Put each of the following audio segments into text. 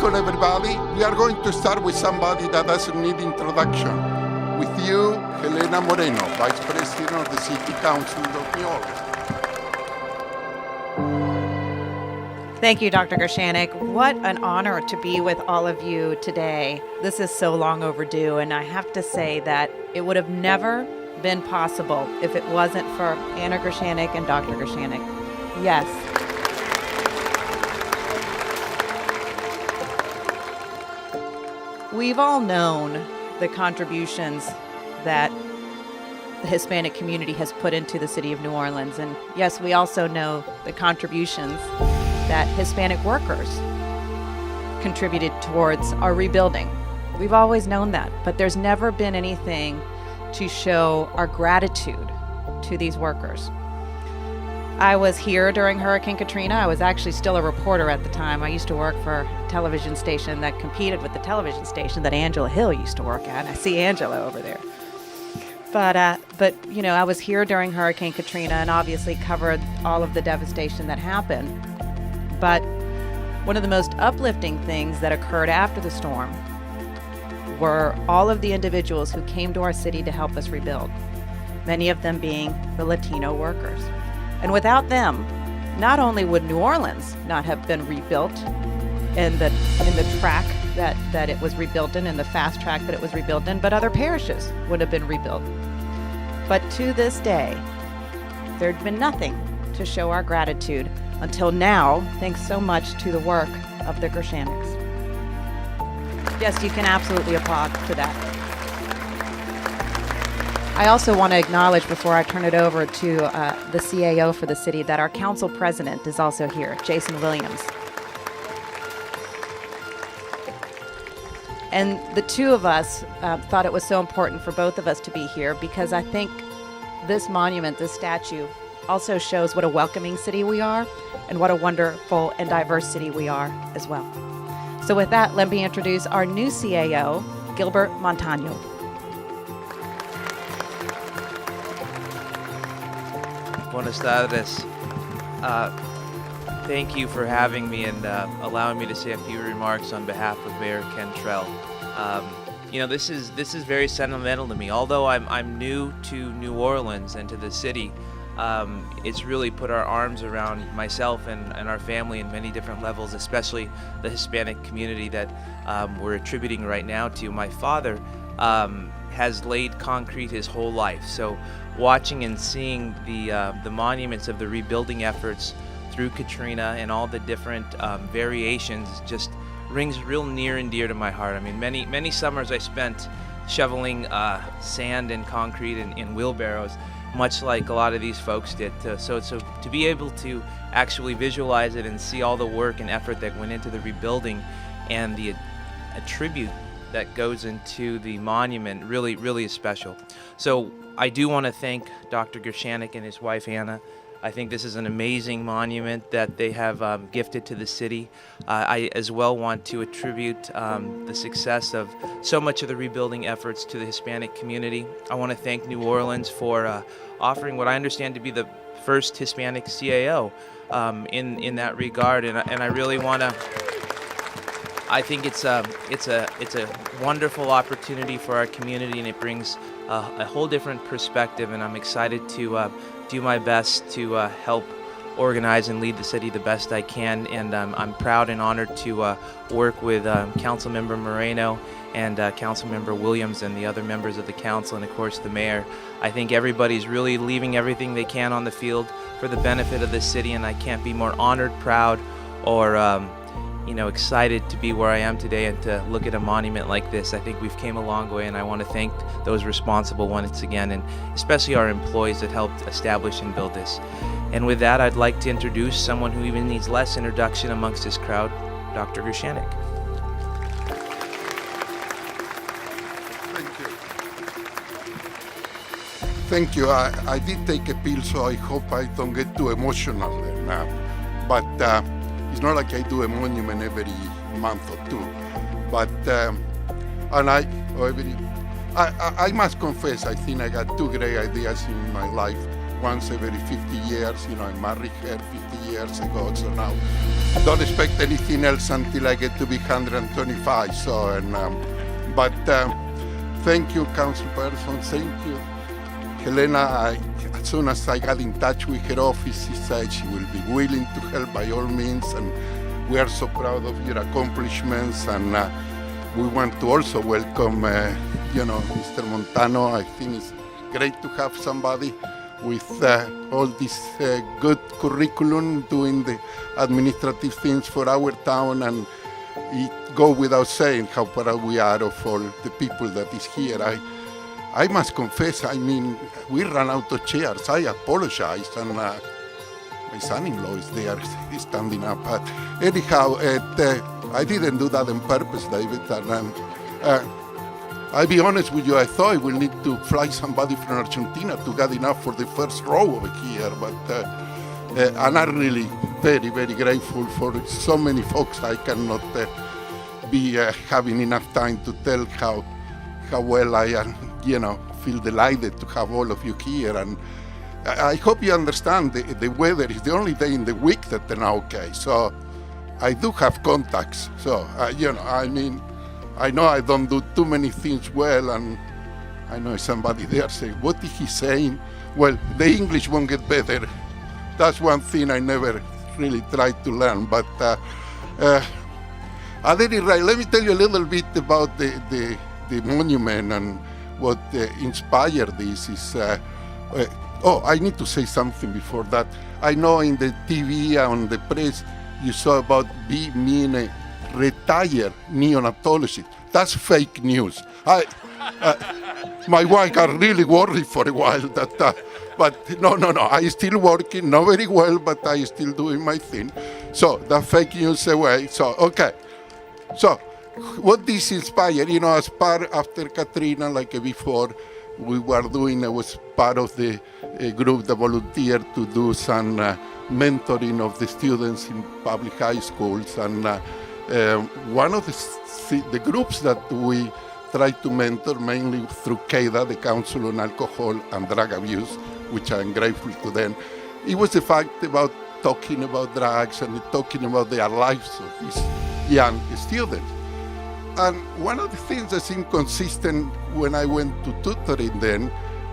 Welcome, everybody. We are going to start with somebody that doesn't need introduction. With you, Helena Moreno, Vice President of the City Council of New Orleans. Thank you, Dr. Gershanik. What an honor to be with all of you today. This is so long overdue, and I have to say that it would have never been possible if it wasn't for Anna Gershanik and Dr. Gershanik. Yes. We've all known the contributions that the Hispanic community has put into the city of New Orleans. And yes, we also know the contributions that Hispanic workers contributed towards our rebuilding. We've always known that, but there's never been anything to show our gratitude to these workers. I was here during Hurricane Katrina. I was actually still a reporter at the time. I used to work for a television station that competed with the television station that Angela Hill used to work at. I see Angela over there. But you know, I was here during Hurricane Katrina and obviously covered all of the devastation that happened. But one of the most uplifting things that occurred after the storm were all of the individuals who came to our city to help us rebuild, many of them being the Latino workers. And without them, not only would New Orleans not have been rebuilt in the track that it was rebuilt in the fast track that it was rebuilt in, but other parishes would have been rebuilt. But to this day, there'd been nothing to show our gratitude until now, thanks so much to the work of the Gershaniks. Yes, you can absolutely applaud for that. I also want to acknowledge, before I turn it over to the CAO for the city, that our council president is also here, Jason Williams. And the two of us thought it was so important for both of us to be here because I think this monument, this statue, also shows what a welcoming city we are and what a wonderful and diverse city we are as well. So with that, let me introduce our new CAO, Gilbert Montano. Buenas tardes. Thank you for having me and allowing me to say a few remarks on behalf of Mayor Cantrell. You know, this is very sentimental to me. Although I'm new to New Orleans and to the city, it's really put our arms around myself and our family in many different levels, especially the Hispanic community that we're attributing right now to. My father has laid concrete his whole life, so watching and seeing the monuments of the rebuilding efforts through Katrina and all the different variations just rings real near and dear to my heart. I mean, many summers I spent shoveling sand and concrete in wheelbarrows, much like a lot of these folks did. So to be able to actually visualize it and see all the work and effort that went into the rebuilding and the tribute that goes into the monument really is special. So I do want to thank Dr. Gershanik and his wife Anna. I think this is an amazing monument that they have gifted to the city. I as well want to attribute the success of so much of the rebuilding efforts to the Hispanic community. I want to thank New Orleans for offering what I understand to be the first Hispanic CAO in that regard, and I really want to. I think it's a wonderful opportunity for our community, and it brings a whole different perspective, and I'm excited to do my best to help organize and lead the city the best I can, and I'm proud and honored to work with Councilmember Moreno and Councilmember Williams and the other members of the council, and of course the mayor. I think everybody's really leaving everything they can on the field for the benefit of the city, and I can't be more honored, proud, or excited to be where I am today and to look at a monument like this. I think we've came a long way, and I want to thank those responsible once again, and especially our employees that helped establish and build this. And with that, I'd like to introduce someone who even needs less introduction amongst this crowd, Dr. Gershanik. Thank you. I did take a pill, so I hope I don't get too emotional now. But it's not like I do a monument every month or two. But I must confess, I think I got two great ideas in my life. once every 50 years. I married her 50 years ago, so now don't expect anything else until I get to be 125. So, but thank you, Councilperson. Thank you, Helena. As soon as I got in touch with her office, she said she will be willing to help by all means, and we are so proud of your accomplishments. And we want to also welcome, Mr. Montano. I think it's great to have somebody with all this good curriculum doing the administrative things for our town, and it go without saying how proud we are of all the people that is here. I must confess, we ran out of chairs. I apologize, and my son-in-law is there standing up. Anyhow, I didn't do that on purpose, David, and I'll be honest with you, I thought I will need to fly somebody from Argentina to get enough for the first row over here, but and I'm really very, very grateful for so many folks. I cannot be having enough time to tell how well I feel delighted to have all of you here. And I hope you understand the weather is the only day in the week that they're now okay. So I do have contacts. So, I know I don't do too many things well, and I know somebody there saying, what is he saying? Well, the English won't get better. That's one thing I never really tried to learn. But at any rate, let me tell you a little bit about the monument and what inspired this is. I need to say something before that. I know in the TV, on the press, you saw about me and a retired neonatologist. That's fake news. My wife got really worried for a while that, but no, I still working, not very well, but I still doing my thing. So the fake news away. So, okay. So what this inspired, as part after Katrina, like before, we were doing, I was part of the group that volunteered to do some mentoring of the students in public high schools. And one of the groups that we try to mentor, mainly through CADA, the Council on Alcohol and Drug Abuse, which I'm grateful to them, it was the fact about talking about drugs and talking about their lives of these young students. And one of the things that seemed consistent when I went to tutoring then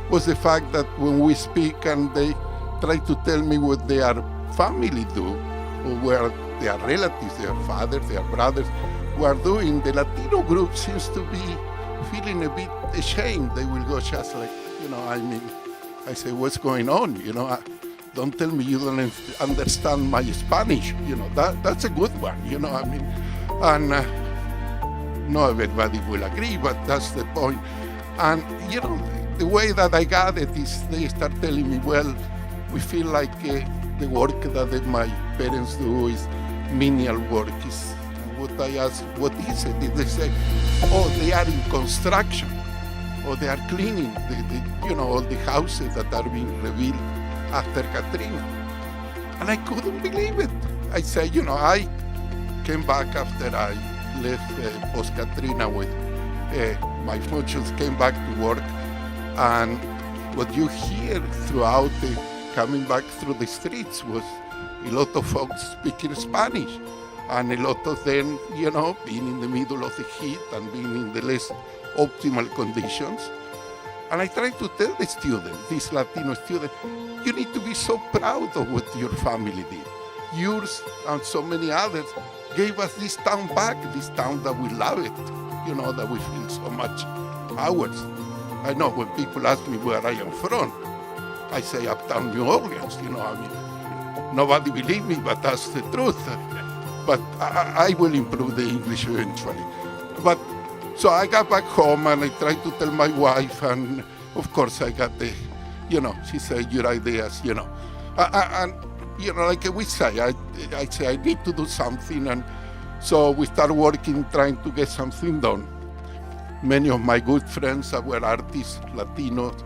was the fact that when we speak and they try to tell me what their family do, or where their relatives, their fathers, their brothers were doing, the Latino group seems to be feeling a bit ashamed. They will go just like, I say, what's going on? Don't tell me you don't understand my Spanish. That's a good one, and not everybody will agree, but that's the point. And, the way that I got it is they start telling me, well, we feel like the work that my parents do is menial work. What I ask, what is it? They say, they are in construction, or they are cleaning all the houses that are being rebuilt after Katrina. And I couldn't believe it. I say, I came back after I left post-Katrina with my functions, came back to work, and what you hear throughout coming back through the streets was a lot of folks speaking Spanish, and a lot of them, being in the middle of the heat and being in the less optimal conditions. And I try to tell the students, these Latino students, you need to be so proud of what your family did. Yours and so many others gave us this town back, this town that we love it, that we feel so much ours. I know when people ask me where I am from, I say uptown New Orleans, nobody believe me, but that's the truth. But I will improve the English eventually. But so I got back home and I tried to tell my wife, and of course I got the, she said, your ideas, and like we say, I say I need to do something, and so we start working, trying to get something done. Many of my good friends that were artists, Latinos,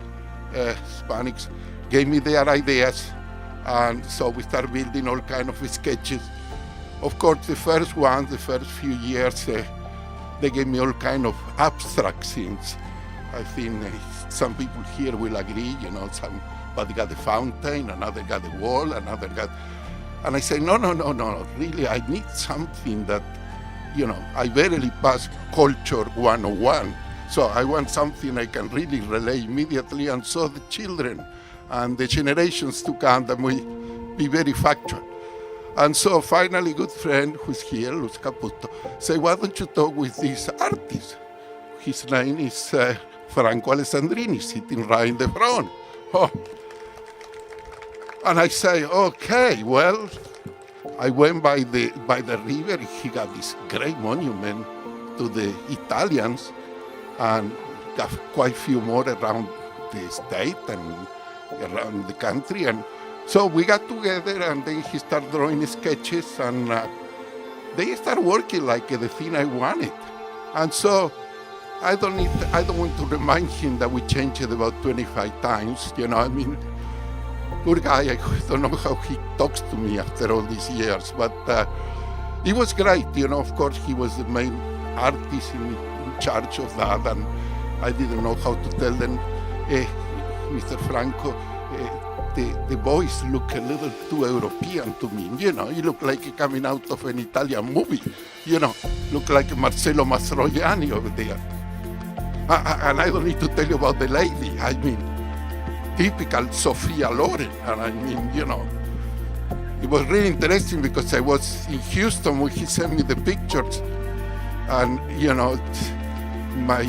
Hispanics, gave me their ideas, and so we start building all kind of sketches. Of course, the first few years, they gave me all kind of abstract things. I think some people here will agree, Somebody got the fountain, another got the wall, another got... And I say, no, really, I need something that, I barely passed culture 101. So I want something I can really relay immediately, and so the children and the generations to come that will be very factual. And so finally, good friend who's here, Luz Caputo, say, why don't you talk with this artist? His name is Franco Alessandrini, sitting right in the front. Oh. And I say, okay, well, I went by the river. He got this great monument to the Italians, and got quite a few more around the state and around the country. And so we got together, and then he started drawing sketches, and they started working like the thing I wanted. And so I don't want to remind him that we changed it about 25 times. Poor guy, I don't know how he talks to me after all these years, but it was great. Of course, he was the main artist in charge of that, and I didn't know how to tell them, Mr. Franco, the boys look a little too European to me. You look like coming out of an Italian movie. Look like Marcello Mastroianni over there. And I don't need to tell you about the lady. Typical Sophia Loren. And it was really interesting because I was in Houston when he sent me the pictures. And, my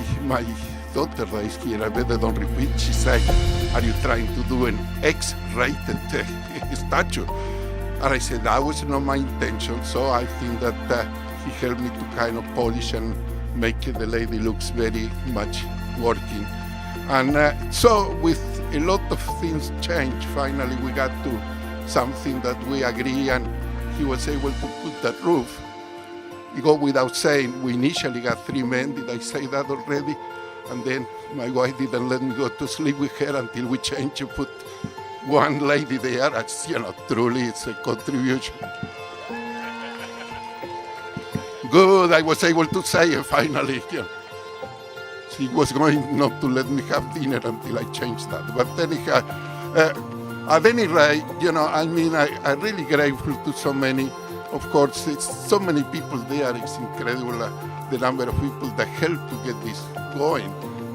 daughter that is here, I better don't repeat, she said, are you trying to do an X-rated statue? And I said, that was not my intention. So I think that he helped me to kind of polish and make the lady looks very much working. And so with a lot of things changed, finally we got to something that we agree, and he was able to put that roof. You go without saying, we initially got 3 men, did I say that already? And then my wife didn't let me go to sleep with her until we changed and put one lady there. As, truly it's a contribution. Good, I was able to say it finally. She was going not to let me have dinner until I changed that. But anyhow, at any rate, I'm really grateful to so many. Of course, it's so many people there. It's incredible the number of people that help to get this going.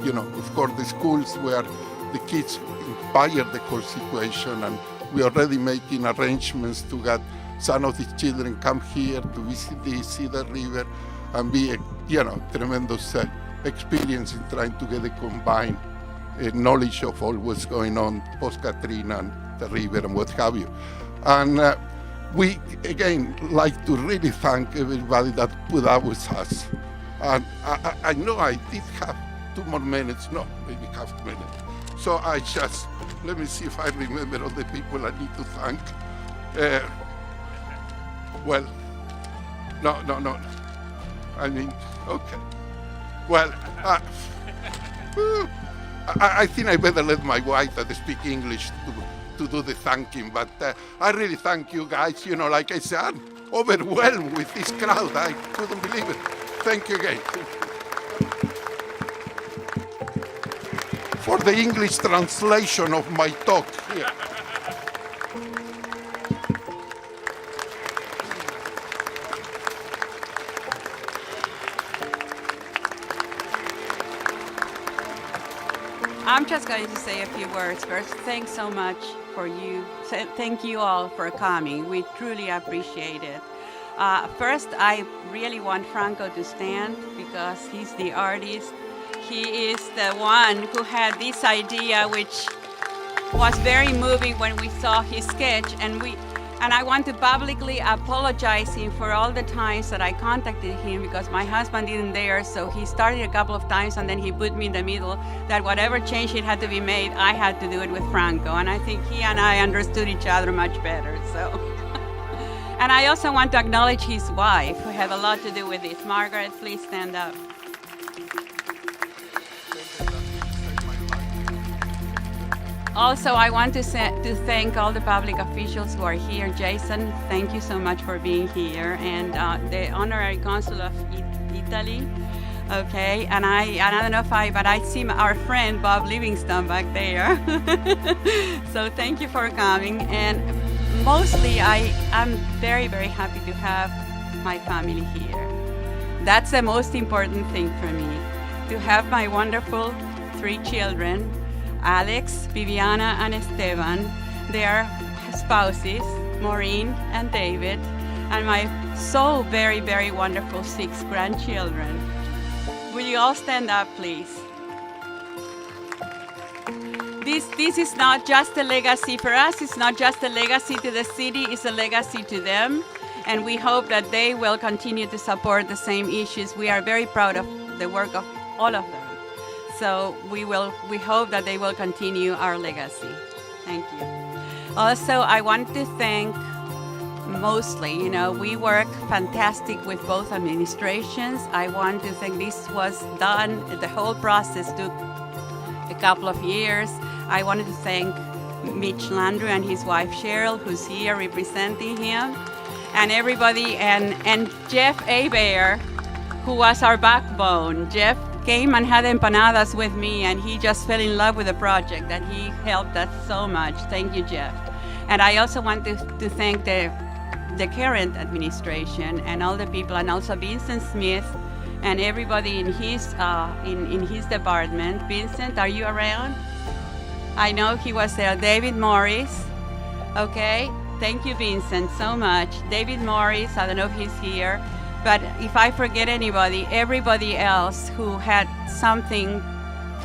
Of course, the schools where the kids inspired the whole situation, and we're already making arrangements to get some of the children come here to visit see the river, and be a tremendous experience in trying to get a combined knowledge of all what's going on post-Katrina and the river and what have you. And we, again, like to really thank everybody that put up with us. And I know I did have 2 more minutes, no, maybe half a minute. So let me see if I remember all the people I need to thank. Well, no. Okay. Well, I think I better let my wife that speak English to do the thanking, but I really thank you guys. Like I said, I'm overwhelmed with this crowd. I couldn't believe it. Thank you again. For the English translation of my talk here. I'm just going to say a few words. First, thanks so much for you. Thank you all for coming. We truly appreciate it. First, I really want Franco to stand because he's the artist. He is the one who had this idea, which was very moving when we saw his sketch, and I want to publicly apologize him for all the times that I contacted him because my husband isn't there, so he started a couple of times and then he put me in the middle that whatever change it had to be made, I had to do it with Franco, and I think he and I understood each other much better. So, and I also want to acknowledge his wife, who had a lot to do with this. Margaret, please stand up. Also, I want to thank all the public officials who are here. Jason, thank you so much for being here. And the Honorary Consul of Italy, Okay, and I don't know but I see our friend Bob Livingstone back there. So thank you for coming, and mostly I'm very, very happy to have my family here. That's the most important thing for me, to have my wonderful 3 children, Alex, Viviana, and Esteban, their spouses, Maureen and David, and my so very, very wonderful 6 grandchildren. Will you all stand up, please? This is not just a legacy for us. It's not just a legacy to the city. It's a legacy to them. And we hope that they will continue to support the same issues. We are very proud of the work of all of them. So we hope that they will continue our legacy. Thank you. Also, I want to thank mostly, we work fantastic with both administrations. I want to think this was done, the whole process took a couple of years. I wanted to thank Mitch Landry and his wife Cheryl, who's here representing him, and everybody, and Jeff Abair, who was our backbone. Jeff came and had empanadas with me, and he just fell in love with the project, and he helped us so much. Thank you, Jeff. And I also want to thank the current administration and all the people, and also Vincent Smith and everybody in his department. Vincent, are you around? I know he was there. David Morris. Okay, thank you, Vincent, so much. David Morris, I don't know if he's here, but if I forget anybody, everybody else who had something,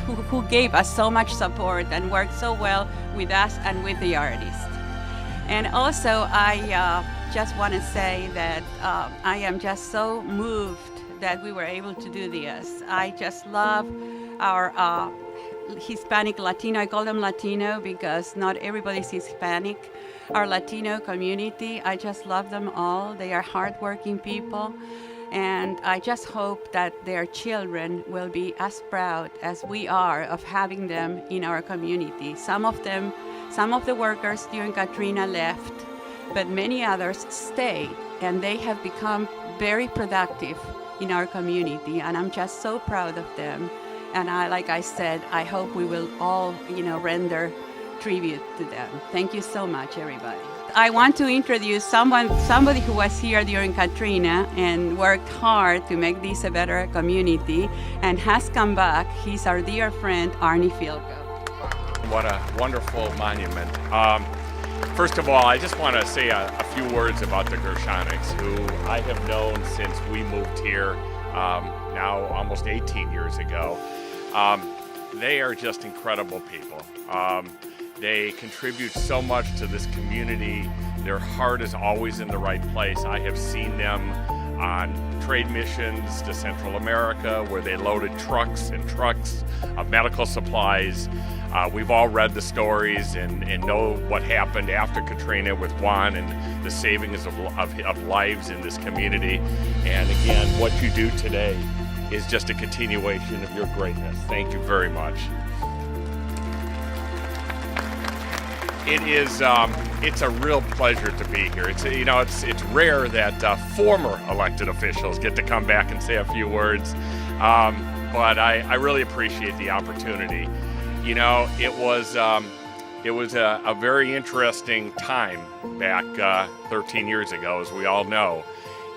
who gave us so much support and worked so well with us and with the artists. And also, I just want to say that I am just so moved that we were able to do this. I just love our Hispanic Latino, I call them Latino because not everybody's Hispanic. Our Latino community, I just love them all. They are hardworking people. And I just hope that their children will be as proud as we are of having them in our community. Some of the workers during Katrina left, but many others stayed, and they have become very productive in our community, and I'm just so proud of them. And like I said, I hope we will all, render tribute to them. Thank you so much, everybody. I want to introduce somebody who was here during Katrina and worked hard to make this a better community and has come back. He's our dear friend, Arnie Filko. What a wonderful monument. First of all, I just want to say a few words about the Gershonics, who I have known since we moved here now almost 18 years ago. They are just incredible people. They contribute so much to this community. Their heart is always in the right place. I have seen them on trade missions to Central America where they loaded trucks and trucks of medical supplies. We've all read the stories and know what happened after Katrina with Juan and the savings of lives in this community. And again, what you do today is just a continuation of your greatness. Thank you very much. It's a real pleasure to be here. It's rare that former elected officials get to come back and say a few words, but I really appreciate the opportunity. It was a very interesting time back 13 years ago, as we all know.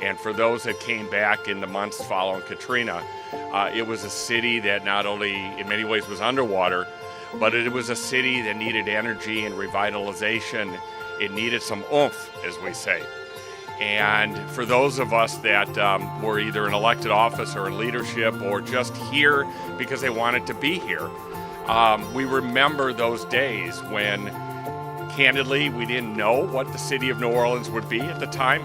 And for those that came back in the months following Katrina, it was a city that not only in many ways was underwater, but it was a city that needed energy and revitalization. It needed some oomph, as we say. And for those of us that were either in elected office or in leadership or just here because they wanted to be here, we remember those days when, candidly, we didn't know what the city of New Orleans would be at the time.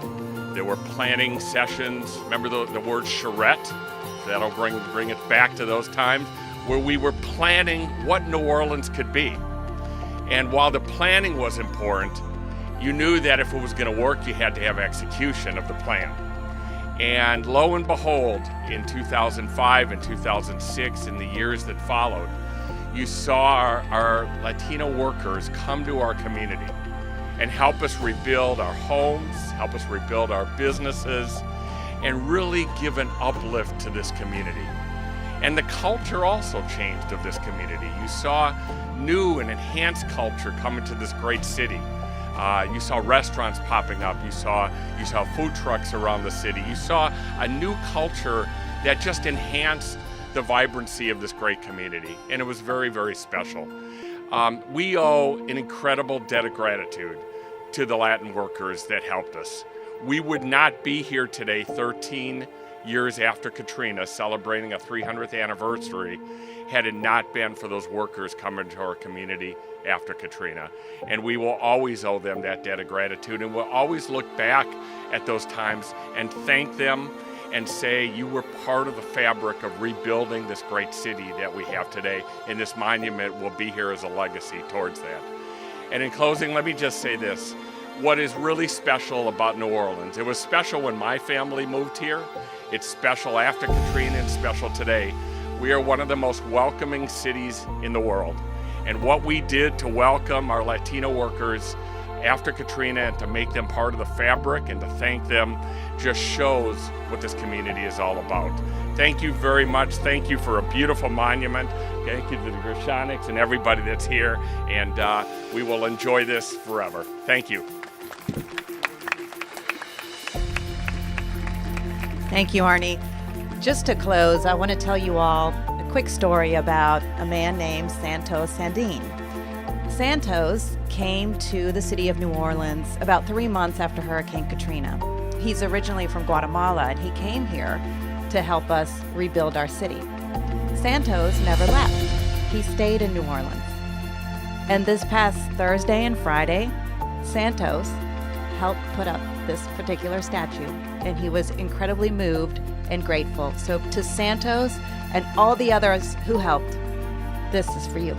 There were planning sessions. Remember the word charrette? That'll bring it back to those times where we were planning what New Orleans could be. And while the planning was important, you knew that if it was going to work, you had to have execution of the plan. And lo and behold, in 2005 and 2006 and the years that followed, you saw our Latino workers come to our community and help us rebuild our homes, help us rebuild our businesses, and really give an uplift to this community. And the culture also changed of this community. You saw new and enhanced culture come into this great city. You saw restaurants popping up. You saw food trucks around the city. You saw a new culture that just enhanced the vibrancy of this great community, and it was very, very special. We owe an incredible debt of gratitude to the Latin workers that helped us. We would not be here today 13 years after Katrina, celebrating a 300th anniversary, had it not been for those workers coming to our community after Katrina. And we will always owe them that debt of gratitude, and we'll always look back at those times and thank them and say, you were part of the fabric of rebuilding this great city that we have today, and this monument will be here as a legacy towards that. And in closing, let me just say this. What is really special about New Orleans, it was special when my family moved here, it's special after Katrina, and special today. We are one of the most welcoming cities in the world. And what we did to welcome our Latino workers after Katrina and to make them part of the fabric and to thank them just shows what this community is all about. Thank you very much. Thank you for a beautiful monument. Thank you to the Gershonics and everybody that's here. And we will enjoy this forever. Thank you. Thank you, Arnie. Just to close, I want to tell you all a quick story about a man named Santos Sandin. Santos came to the city of New Orleans about 3 months after Hurricane Katrina. He's originally from Guatemala, and he came here to help us rebuild our city. Santos never left. He stayed in New Orleans. And this past Thursday and Friday, Santos helped put up this particular statue, and he was incredibly moved and grateful. So to Santos and all the others who helped, this is for you.